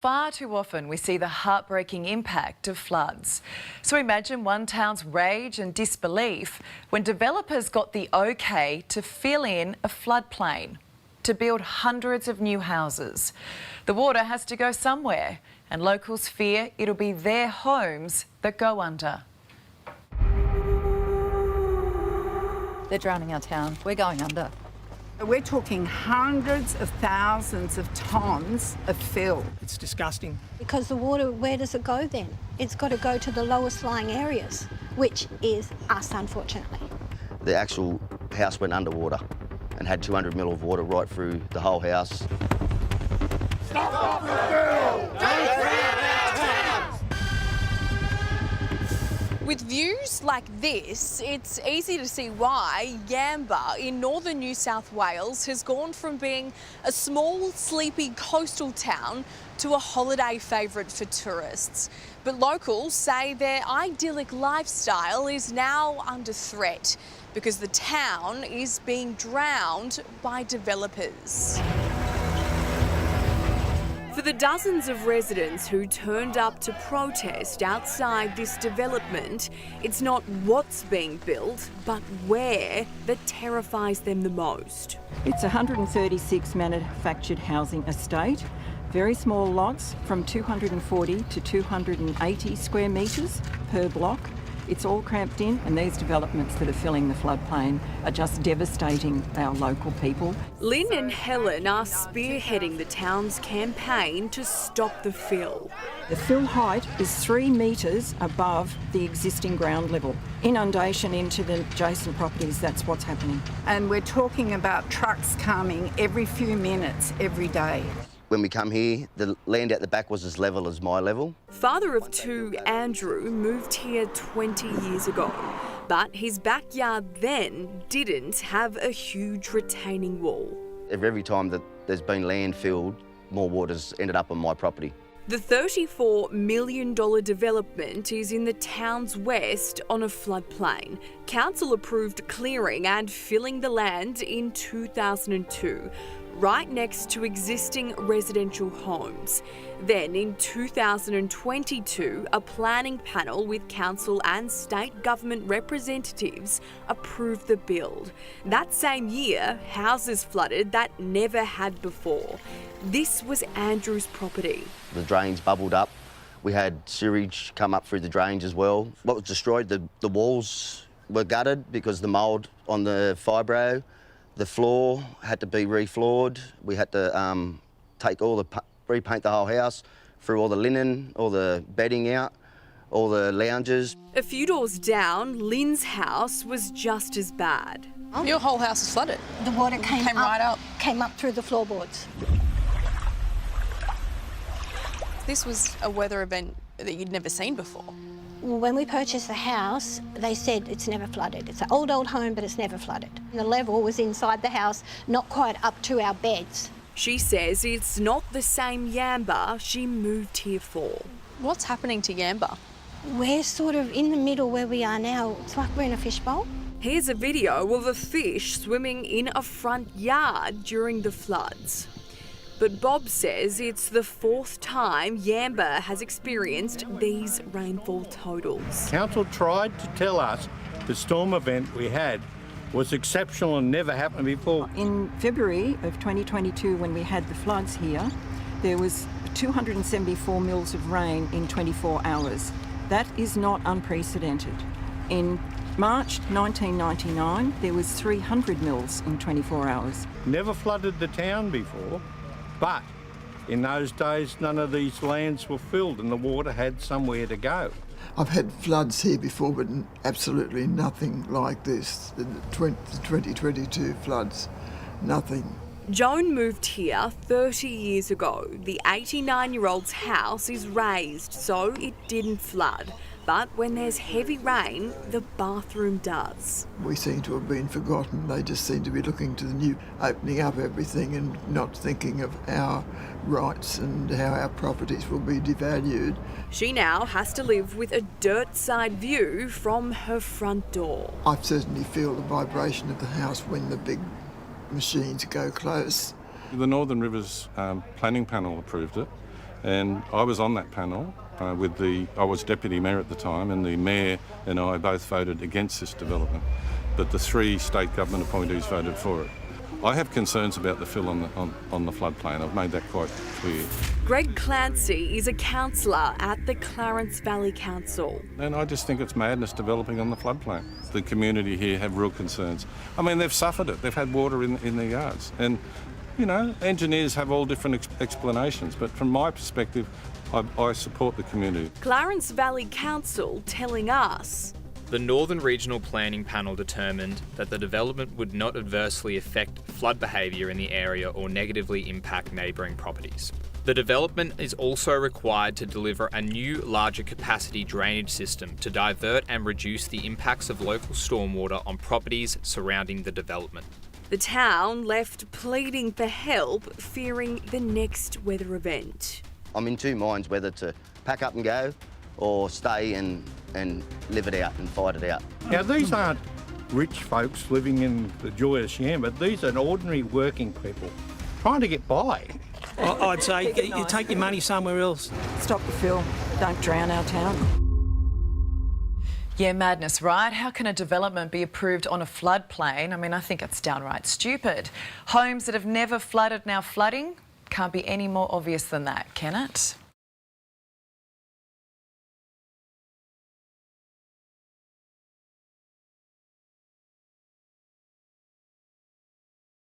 Far too often we see the heartbreaking impact of floods. So imagine one town's rage and disbelief when developers got the okay to fill in a floodplain to build hundreds of new houses. The water has to go somewhere and locals fear it'll be their homes that go under. They're drowning our town. We're going under. We're talking hundreds of thousands of tonnes of fill. It's disgusting. Because the water, where does it go then? It's got to go to the lowest lying areas, which is us, unfortunately. The actual house went underwater and had 200 mil of water right through the whole house. Stop the fill! With views like this, it's easy to see why Yamba in northern New South Wales has gone from being a small, sleepy coastal town to a holiday favourite for tourists. But locals say their idyllic lifestyle is now under threat because the town is being drowned by developers. For the dozens of residents who turned up to protest outside this development, it's not what's being built, but where that terrifies them the most. It's a 136 manufactured housing estate, very small lots from 240 to 280 square metres per block. It's all cramped in, and these developments that are filling the floodplain are just devastating our local people. Lynn and Helen are spearheading the town's campaign to stop the fill. The fill height is 3 metres above the existing ground level. Inundation into the adjacent properties, that's what's happening. And we're talking about trucks coming every few minutes, every day. When we come here, the land out the back was as level as my level. Father of two, Andrew, moved here 20 years ago, but his backyard then didn't have a huge retaining wall. Every time that there's been land filled, more water's ended up on my property. The $34 million development is in the town's west on a floodplain. Council approved clearing and filling the land in 2002. Right next to existing residential homes. Then in 2022, a planning panel with council and state government representatives approved the build. That same year, houses flooded that never had before. This was Andrew's property. The drains bubbled up. We had sewage come up through the drains as well. What was destroyed, the walls were gutted because the mould on the fibro. The floor had to be refloored. We had to take all the repaint the whole house, threw all the linen, all the bedding out, all the lounges. A few doors down, Lynn's house was just as bad. Your whole house is flooded. The water came right up. Came up through the floorboards. This was a weather event that you'd never seen before. When we purchased the house, they said it's never flooded. It's an old home, but it's never flooded. The level was inside the house, not quite up to our beds. She says it's not the same Yamba she moved here for. What's happening to Yamba? We're sort of in the middle where we are now. It's like we're in a fishbowl. Here's a video of a fish swimming in a front yard during the floods. But Bob says it's the 4th time Yamba has experienced these rainfall totals. Council tried to tell us the storm event we had was exceptional and never happened before. In February of 2022, when we had the floods here, there was 274 mils of rain in 24 hours. That is not unprecedented. In March 1999, there was 300 mils in 24 hours. Never flooded the town before. But in those days, none of these lands were filled and the water had somewhere to go. I've had floods here before, but absolutely nothing like this. The 2022 floods, nothing. Joan moved here 30 years ago. The 89-year-old's house is raised, so it didn't flood. But when there's heavy rain, the bathroom does. We seem to have been forgotten. They just seem to be looking to the new, opening up everything and not thinking of our rights and how our properties will be devalued. She now has to live with a dirt side view from her front door. I certainly feel the vibration of the house when the big machines go close. The Northern Rivers planning panel approved it. And I was on that panel I was Deputy Mayor at the time, and the Mayor and I both voted against this development, but the 3 state government appointees voted for it. I have concerns about the fill on the floodplain. I've made that quite clear. Greg Clancy is a councillor at the Clarence Valley Council. And I just think it's madness developing on the floodplain. The community here have real concerns. I mean, they've suffered it. They've had water in their yards. And, you know, engineers have all different explanations, but from my perspective, I support the community. Clarence Valley Council telling us the Northern Regional Planning Panel determined that the development would not adversely affect flood behaviour in the area or negatively impact neighbouring properties. The development is also required to deliver a new, larger capacity drainage system to divert and reduce the impacts of local stormwater on properties surrounding the development. The town left pleading for help, fearing the next weather event. I'm in 2 minds whether to pack up and go or stay and live it out and fight it out. Now, these aren't rich folks living in the joyous Yamba. These are ordinary working people trying to get by. I'd say you take your money somewhere else. Stop the fill. Don't drown our town. Yeah, madness, right? How can a development be approved on a floodplain? I mean, I think it's downright stupid. Homes that have never flooded now flooding? Can't be any more obvious than that, can it?